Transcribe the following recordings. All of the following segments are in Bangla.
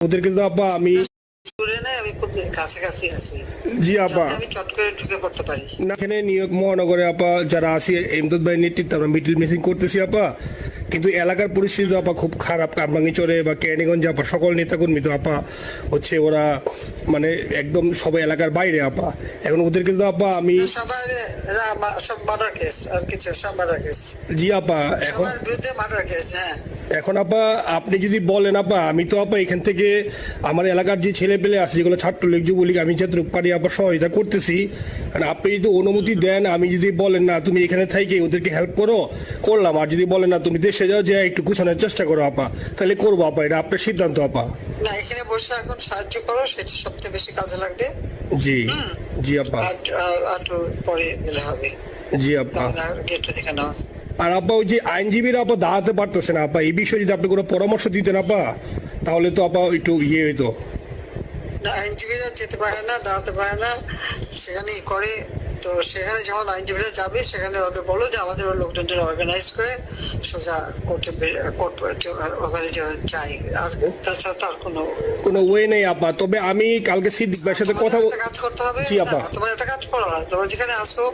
ওদেরকে তো আপা আমি আমি খুব কাছাকাছি আছি। জি আপা, আমি চট করে ঢুকে পড়তে পারি না এখানে নিউ ইয়র্ক মহানগরে আপা যারা আছি এমদাদ ভাই নেতৃত্বে আমরা মিডল মিসিং করতেছি আপা, কিন্তু এলাকার পরিস্থিতি আপা খুব খারাপ। কামরাঙ্গীরচরে বা কেরানীগঞ্জে আপা সকল নেতাকর্মী তো আপা হচ্ছে ওরা মানে একদম সবাই এলাকার বাইরে আপা। এখন ওদেরকে তো আপা আমি সবার সব মার্ডার কেস আর কিছু সব মার্ডার কেস। জি আপা এখন সবার বিরুদ্ধে মার্ডার কেস। হ্যাঁ এখন আপা আপনি যদি বলেন আপা, আমি তো আপা এখান থেকে আমার এলাকার যে ছেলে পেলে আছে যেগুলো ছাত্রলীগ যুবলীগ আমি যতটুকু পারি আপা সহায়তা করতেছি। আর আপনি যদি অনুমতি দেন, আমি যদি বলেন না তুমি এখানে থেকে ওদেরকে হেল্প করো করলাম, আর যদি বলেন না তুমি দেশে যাও যে একটু গুছানোর চেষ্টা করো আপা, তাহলে করবো আপা, এটা আপনার সিদ্ধান্ত আপা। না এখানে বসে এখন সাহায্য করো, সেটা সবচেয়ে বেশি কাজে লাগবে। জি জি আপা, আর পরে গেলে হবে। জি আপা। গেটটা দেখে নাও। আর আপা ওই যে আইনজীবীরা আপা দাঁড়াতে পারতেছে না আপা, এই বিষয়ে যদি আপনি কোনো পরামর্শ দিতেন আপা তাহলে তো আপা একটু ইয়ে হইতো। না আইনজীবীরা যেতে পারে না, দাঁড়াতে পারে না, সেখানে করে। তো সেখানে যখন আইনজীবীরা যাবে সেখানে ওদের বলো যে আমাদের লোকজনদের অর্গানাইজ করে সোজা কোর্টে ওখানে যাই। আর তাছাড়া তো আর কোনো ওয়ে নেই আপা। তবে আমি কালকে সিদ্দিক ভাইয়ের সাথে কথা কাজ করতে হবে। জি আপা। তোমার একটা কাজ করো, তোমার যেখানে আসো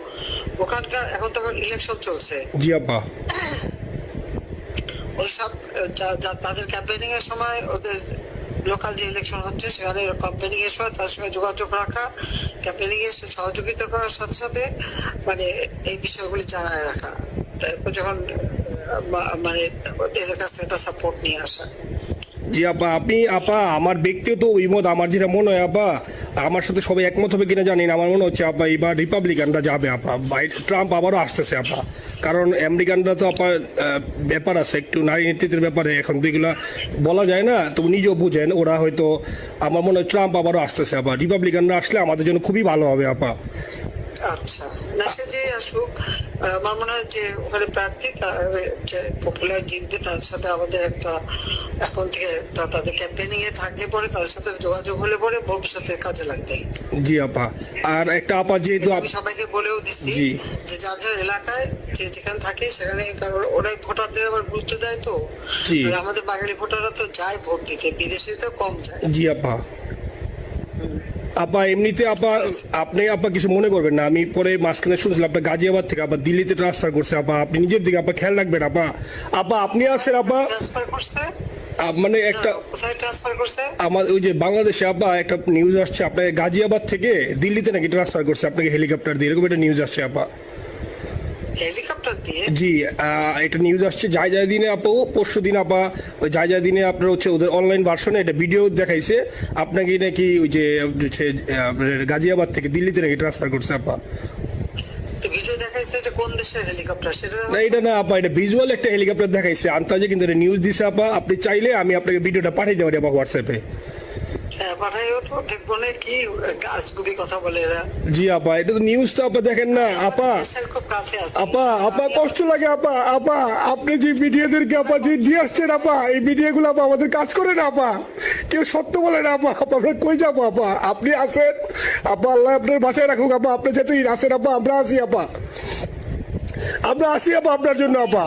ওখানকার এখন তো ইলেকশন চলছে। জি আপা। ওইসব তাদের ক্যাম্পেনিং এর সময় ওদের লোকাল যে ইলেকশন হচ্ছে সেখানে ক্যাম্পেনিং এর সময় তার সঙ্গে যোগাযোগ রাখা, ক্যাম্পেনিং এর সহযোগিতা করার সাথে সাথে মানে এই বিষয়গুলি জানায় রাখা, তারপর যখন মানে ওদের কাছে একটা সাপোর্ট নিয়ে আসা। জি আপা, আপনি আপা আমার ব্যক্তিগত ঐমত আমার যেটা মনে হয় আপা, আমার সাথে সবাই একমত হবে কিনা জানি না, আমার মনে হচ্ছে আপা এবার রিপাবলিকানরা যাবে আপা, ট্রাম্প আবারও আসতেছে আপা। কারণ আমেরিকানরা তো আপা ব্যাপার আছে একটু নারী নেতৃত্বের ব্যাপারে, এখন তো এগুলা বলা যায় না, তো নিজেও বুঝেন ওরা হয়তো, আমার মনে হয় ট্রাম্প আবারও আসতেছে আপা। রিপাবলিকানরা আসলে আমাদের জন্য খুবই ভালো হবে আপা। আচ্ছা না সে যে আসুক, আমার মনে হয় যে ওখানে প্রার্থী যে পপুলার জিতবে তার সাথে আমাদের একটা এখন থেকে তাদের ক্যাম্পেনিং এ থাকলে পরে তাদের সাথে যোগাযোগ হলে পরে ভবিষ্যতে কাজে লাগবে। জি আপা। আর একটা আপা যেহেতু আমি সবাইকে বলেও দিচ্ছি যে যার যার এলাকায় যে যেখানে থাকে সেখানে, কারণ ওরাই ভোটারদের আবার গুরুত্ব দেয়। তো আমাদের বাঙালি ভোটাররা তো যায় ভোট দিতে, বিদেশে তো কম যায়। জি আপা। আপা এমনিতে আপা আপনি আপা কিছু মনে করবেন না, আমি পরে মাঝখানে শুনছিলাম আপনার গাজিয়াবাদ থেকে আবার দিল্লিতে ট্রান্সফার করছে আপা, আপনি নিজের দিকে আপা খেয়াল রাখবেন আপা। আপা আপনি আসেন আপা, ট্রান্সফার করছে মানে একটা কোথায় ট্রান্সফার করছে আমার ওই যে বাংলাদেশে আপা একটা নিউজ আসছে আপনাকে গাজিয়াবাদ থেকে দিল্লিতে নাকি ট্রান্সফার করছে আপনাকে হেলিকপ্টার দিয়ে, এরকম একটা নিউজ আসছে আপা। হেলিকপ্টার দিয়ে? জি এটা নিউজ আসছে যায় দিনে আপু, পরশু দিন আপা ওই যায় দিনে আপনার হচ্ছে ওদের অনলাইন ভার্সনে এটা ভিডিও দেখাইছে আপনাকে নাকি ওই যে গাজিয়াবাদ থেকে দিল্লিতে নাকি ট্রান্সফার করছে আপা। ভিডিও দেখাইছে, এটা কোন দেশের হেলিকপ্টার সেটা? না এটা না আপা, এটা ভিজুয়াল একটা হেলিকপ্টার দেখাইছে আন্তাজে, কিন্তু এটা নিউজ দিছে আপা। আপনি চাইলে আমি আপনাকে ভিডিওটা পাঠিয়ে দেবো আপা হোয়াটসঅ্যাপে। পাঠাইও তো, দেখবো না কি গাছগুলি কথা বলে এরা। জি আপা, এটা তো নিউজ তো আপা, দেখেন না আপা। খুব কাছে আছে আপা আপা কষ্ট লাগে আপা। আপা আপনি যে ভিডিওদেরকে আপা যে দিয়ে আসছেন আপা, এই ভিডিওগুলো আপা আমাদের কাজ করে না আপা, কেউ সত্য বলে না আপা। আপা আমরা কই যাবো আপা, আপনি আছেন আপা, আল্লাহ আপনার বাঁচায় রাখুক আপা, আপনি যেতেই আছেন আপা, আমরা আসি আপা, আমরা আসি আপা আপনার জন্য আপা।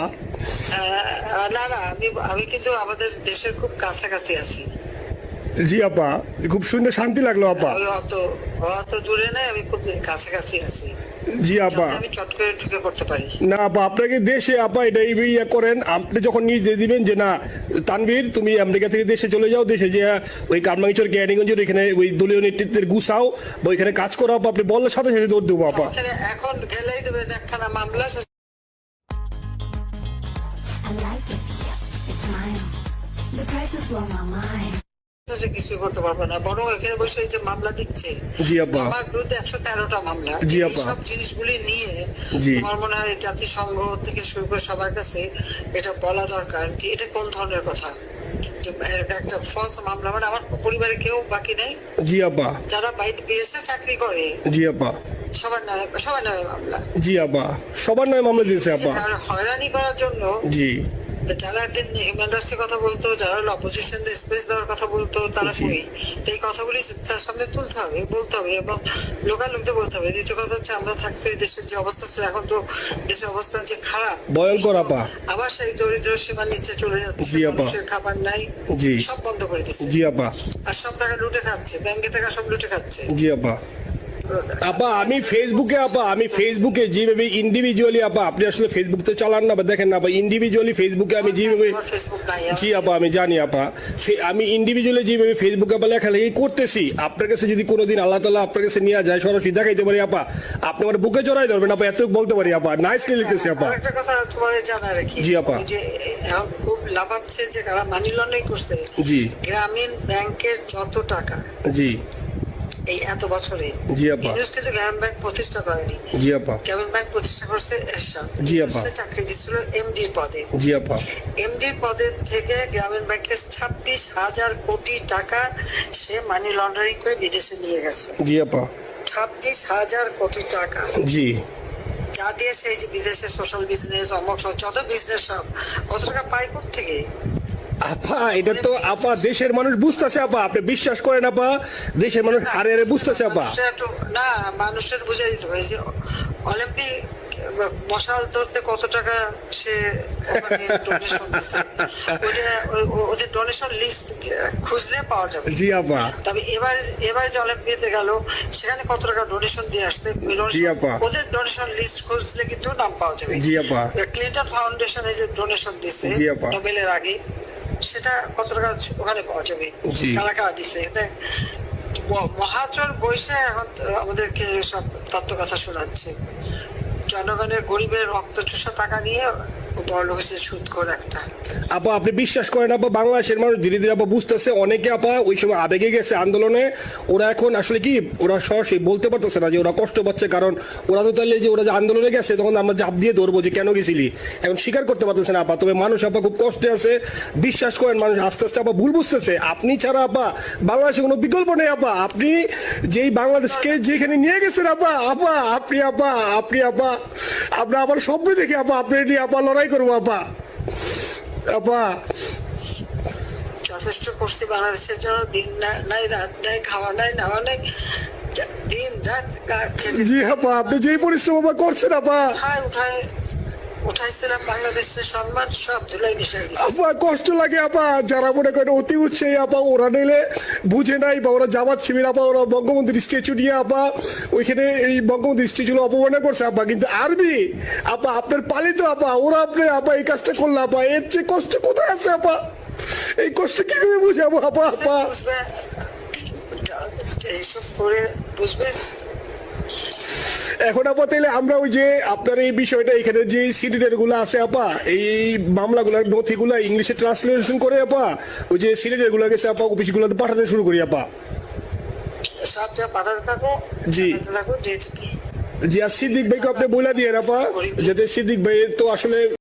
না না আমি কিন্তু আমাদের দেশের খুব কাছাকাছি আছি। জি আপা, খুব শুনে শান্তি লাগলো আপা। অত দূরে নাই, আমি খুব কাছাকাছি আছি। জি আপা, আমি চট করে ঢুকে পড়তে পারি না আপা আপনাকে দেশে আপা এটা ইয়ে করেন, আপনি যখন নিয়ে দিবেন যে না তানভীর তুমি আমেরিকা থেকে দেশে চলে যাও, দেশে যে ওই কামরাঙ্গীরচর কেরানীগঞ্জের এখানে ওই দলীয় নেতৃত্বের গুছাও বা ওইখানে কাজ করো আপা, আপনি বললে সাথে সাথে দৌড় দেবো আপা। এখন গেলেই দেবেন একখানা মামলা। কিছু করতে পারবে না, বরং এখানে বসে যে মামলা দিচ্ছে আমার বিরুদ্ধে 113টা মামলা, সব জিনিসগুলি নিয়ে আমার মনে হয় জাতিসংঘ থেকে শুরু করে সবার কাছে এটা বলা দরকার যে এটা কোন ধরনের কথা। একটা ফলস মামলা, মানে আমার পরিবারে কেউ বাকি নেই। জি আপা, যারা বাইরে বিদেশে চাকরি করে জি আপা সবার নামে মামলা। জি আপা, সবার নামে মামলা দিয়েছে আপা, হয়রানি করার জন্য। জি যারা একদিন হিউম্যান রাইটসের কথা বলতো, যারা অপোজিশন স্পেস দেওয়ার কথা বলতো, তারা কই? তো এই কথাগুলি তার সামনে তুলতে হবে, বলতে হবে এবং লোকাল লোকদের বলতে হবে। দ্বিতীয় কথা হচ্ছে আমরা থাকতে দেশের যে অবস্থা ছিল, এখন তো দেশের অবস্থা যে খারাপ, ভয়ঙ্কর আপা। আবার সেই দরিদ্র সীমার নিচে চলে যাচ্ছে, মানুষের খাবার নাই, সব বন্ধ করে দিচ্ছে। জি আপা। আর সব টাকা লুটে খাচ্ছে, ব্যাংকের টাকা সব লুটে খাচ্ছে। জি আপা। আপা আমি ফেসবুকে যেভাবে ইন্ডিভিজুয়ালি আপা, আপনি আসলে ফেসবুক তো চালান না বা দেখেন না, ইন্ডিভিজুয়ালি ফেসবুকে আমি যেভাবে, জি আপা আমি জানি আপা, আমি ইন্ডিভিজুয়ালি যেভাবে ফেসবুকে আপা লেখালেখি করতেছি, আপনার কাছে যদি কোনোদিন আল্লাহ তাআলা আপনার কাছে নিয়ে যায়, সরাসরি দেখাইতে পারি আপা, আপনি আমার বুকে জড়াই ধরবেন আপা, এত বলতে পারি আপা। নাইসলি লিখতেছি আপা। একটা কথা তোমাদের জানা রাখি, জি আপা, যে এখন খুব লাভাচ্ছে যে কারা মানি লন্ডারিং করছে। জি। গ্রামীণ ব্যাংকের যত টাকা, জি, এই এত বছরে, জি আপা, কিন্তু গ্রামীণ ব্যাংক প্রতিষ্ঠা করেনি। জি আপা। গ্রামীণ ব্যাংক প্রতিষ্ঠা করছে এরশাদ। জি আপা। চাকরি দিচ্ছিল এমডির পদে। জি আপা। এমডির পদের থেকে গ্রামীণ ব্যাংকের 26,000 কোটি টাকা সে মানি লন্ডারিং করে বিদেশে নিয়ে গেছে। জি আপা। 26,000 কোটি টাকা। জি। যা দিয়ে সেই যে বিদেশে সোশ্যাল বিজনেস, অমক যত বিজনেস সব, কত টাকা পায় থেকে। আপা এটা তো আপা দেশের মানুষ বুঝতেছে আপা, আপনি বিশ্বাস করেন আপা, দেশের মানুষ হারে হারে বুঝতেছে আপা। না, মানুষের বুঝাই দিতে হবে যে অলিম্পিক মশাল ধরতে কত টাকা সে ডোনেশন দিচ্ছে, ওদের ডোনেশন লিস্ট খুঁজলে পাওয়া যাবে। জি আপা। তবে এবার যে অলিম্পিয়াতে গেল, সেখানে কত টাকা ডোনেশন দিয়ে আসছে, জি আপা। ওদের ডোনেশন লিস্ট খুঁজলে কিন্তু নাম পাওয়া যাবে। জি আপা। ক্লিন্টন ফাউন্ডেশনে যে ডোনেশন দিচ্ছে নোবেলের আগে, সেটা কত টাকা ওখানে পাওয়া যাবে, কারা কারা দিচ্ছে। মহাচর বৈশে এখন আমাদেরকে সব তত্ত্ব কথা শোনাচ্ছে, জনগণের গরিবের রক্ত চুষা টাকা নিয়ে বড় লোক হচ্ছে সুদখোর একটা। আপা আপনি বিশ্বাস করেন আপা, বাংলাদেশের মানুষ ধীরে ধীরে আপা বুঝতেছে, অনেকে আপা ওই সময় আবেগে গেছে আন্দোলনে, ওরা এখন আসলে কি ওরা সরাসরি বলতে পারতেছে না যে ওরা কষ্ট পাচ্ছে, কারণ ওরা তো তাহলে যে ওরা যে আন্দোলনে গেছে তখন আমরা চাপ দিয়ে ধরবো যে কেন গেছিলি, এখন স্বীকার করতে পারতেছে না আপা। তবে মানুষ আপা খুব কষ্টে আছে, বিশ্বাস করেন মানুষ আস্তে আস্তে আপা ভুল বুঝতেছে। আপনি ছাড়া আপা বাংলাদেশে কোনো বিকল্প নেই আপা, আপনি যেই বাংলাদেশকে যেখানে নিয়ে গেছেন আপা, আপনি আবার স্বপ্ন দেখে আপা আপনি নিয়ে আপা লড়াই করবো আপা। আপা যথেষ্ট করছি বাংলাদেশের জন্য, দিন নাই রাত নাই, খাওয়া নাই নেওয়া নাই, দিন রাত। জি আপা, আপনি যেই পরিশ্রম আপা করছেন আপা, উঠাইছিলাম বাংলাদেশের সম্মান সব ধুলাই মিশাই দিয়েছে আপা। কষ্ট লাগে আপা, যারা মনে করেন অতি উৎসাহী আপা, ওরা নিলে বুঝে নাই বা ওরা জামাত শিবির আপা, ওরা বঙ্গবন্ধুর স্ট্যাচু নিয়ে আপা ওইখানে এই বঙ্গবন্ধুর স্ট্যাচু অপমানে করছে আপা, কিন্তু আরবি আপা আপনার পালিত আপা, ওরা আপনি আপা এই কাজটা করলো আপা, এর চেয়ে কষ্ট কোথায় আছে আপা? এই কষ্ট কিভাবে বুঝাবো আপা? এইসব করে বুঝবে। এখন আপা তাইলে আমরা ওই যে আপনার এই বিষয়টা এখানে যে সিডিডের গুলো আছে আপা, এই মামলাগুলো নথিগুলো ইংলিশে ট্রান্সলেশন করে আপা ওই যে সিডিডের গুলো গেছে আপা অফিস গুলোতে পাঠানো শুরু করি আপা। সব যা পাঠাতে থাকো, জি যেহেতু কি জি। আর সিদ্দিক ভাইকে আপনি বলে দিয়ে আপা, যাতে সিদ্দিক ভাই তো আসলে